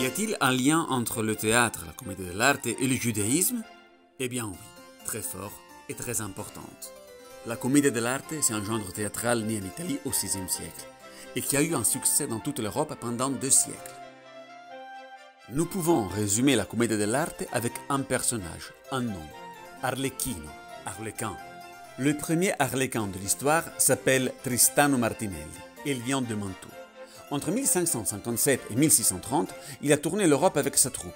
Y a-t-il un lien entre le théâtre, la comédie dell'arte et le judaïsme? Eh bien oui, très fort et très importante. La comédie dell'arte, c'est un genre théâtral né en Italie au VIe siècle et qui a eu un succès dans toute l'Europe pendant 2 siècles. Nous pouvons résumer la comédie dell'arte avec un personnage, un nom, Arlecchino, Arlequin. Le premier Arlequin de l'histoire s'appelle Tristano Martinelli et il vient de Mantoue. Entre 1557 et 1630, il a tourné l'Europe avec sa troupe.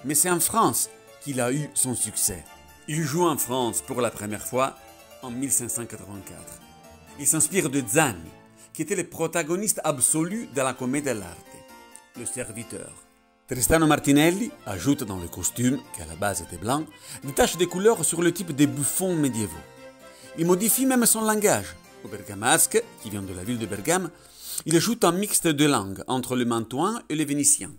Mais c'est en France qu'il a eu son succès. Il joue en France pour la première fois en 1584. Il s'inspire de Zanni, qui était le protagoniste absolu de la comédie dell'arte, le serviteur. Tristano Martinelli ajoute dans le costume, qui à la base était blanc, des taches de couleur sur le type des bouffons médiévaux. Il modifie même son langage. Au bergamasque, qui vient de la ville de Bergame, il ajoute un mixte de langues entre le mantouen et le vénitien.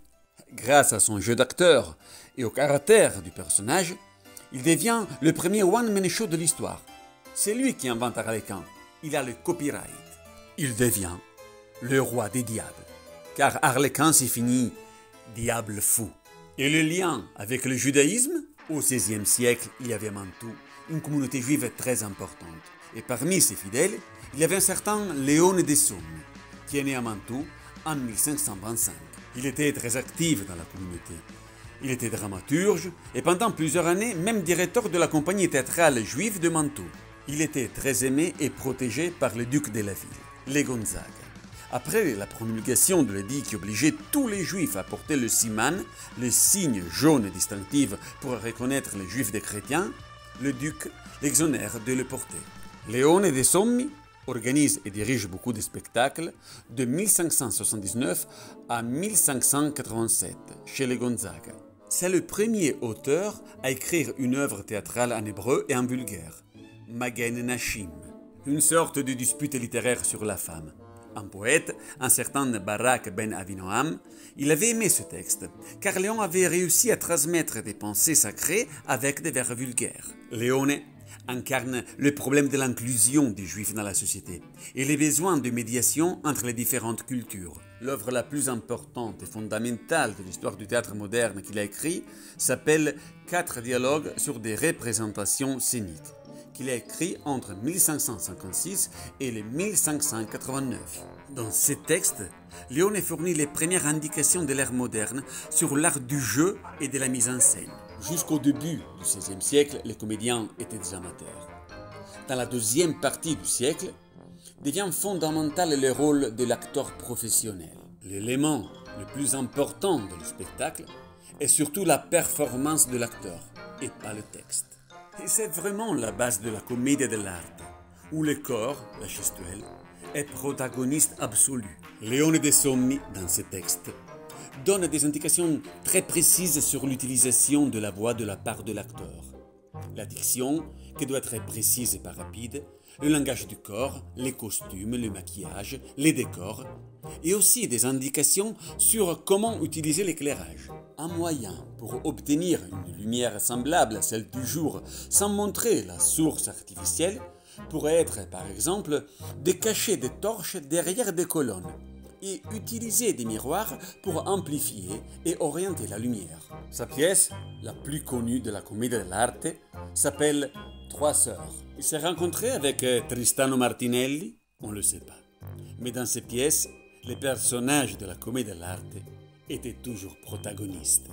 Grâce à son jeu d'acteur et au caractère du personnage, il devient le premier one-man show de l'histoire. C'est lui qui invente Arlequin. Il a le copyright. Il devient le roi des diables. Car Arlequin s'est fini diable fou. Et le lien avec le judaïsme? Au XVIe siècle, il y avait à Mantoue une communauté juive très importante. Et parmi ses fidèles, il y avait un certain Leone de Sommi, qui est né à Mantoue en 1525. Il était très actif dans la communauté. Il était dramaturge et pendant plusieurs années même directeur de la compagnie théâtrale juive de Mantoue. Il était très aimé et protégé par le duc de la ville, les Gonzaga. Après la promulgation de l'édit qui obligeait tous les juifs à porter le siman, le signe jaune distinctif pour reconnaître les juifs des chrétiens, le duc l'exonère de le porter. Leone de Sommi organise et dirige beaucoup de spectacles de 1579 à 1587 chez les Gonzaga. C'est le premier auteur à écrire une œuvre théâtrale en hébreu et en bulgare, Magen Nashim, une sorte de dispute littéraire sur la femme. Un poète, un certain Barak ben Avinoam, il avait aimé ce texte, car Léon avait réussi à transmettre des pensées sacrées avec des vers vulgaires. Leone incarne le problème de l'inclusion des Juifs dans la société et les besoins de médiation entre les différentes cultures. L'œuvre la plus importante et fondamentale de l'histoire du théâtre moderne qu'il a écrit s'appelle 4 dialogues sur des représentations scéniques, qu'il a écrit entre 1556 et 1589. Dans ces textes, Leone fournit les premières indications de l'ère moderne sur l'art du jeu et de la mise en scène. Jusqu'au début du XVIe siècle, les comédiens étaient des amateurs. Dans la deuxième partie du siècle, devient fondamental le rôle de l'acteur professionnel. L'élément le plus important de le spectacle est surtout la performance de l'acteur et pas le texte. Et c'est vraiment la base de la comédie dell'arte, où le corps, la gestuelle, est protagoniste absolu. Leone de Sommi, dans ses textes, donne des indications très précises sur l'utilisation de la voix de la part de l'acteur. La diction, qui doit être précise et pas rapide, le langage du corps, les costumes, le maquillage, les décors, et aussi des indications sur comment utiliser l'éclairage. Un moyen pour obtenir une lumière semblable à celle du jour sans montrer la source artificielle pourrait être, par exemple, de cacher des torches derrière des colonnes et utiliser des miroirs pour amplifier et orienter la lumière. Sa pièce, la plus connue de la comédie dell'arte, s'appelle Trois sœurs. Il s'est rencontré avec Tristano Martinelli? On ne le sait pas. Mais dans ces pièces, les personnages de la comédie dell'arte étaient toujours protagonistes.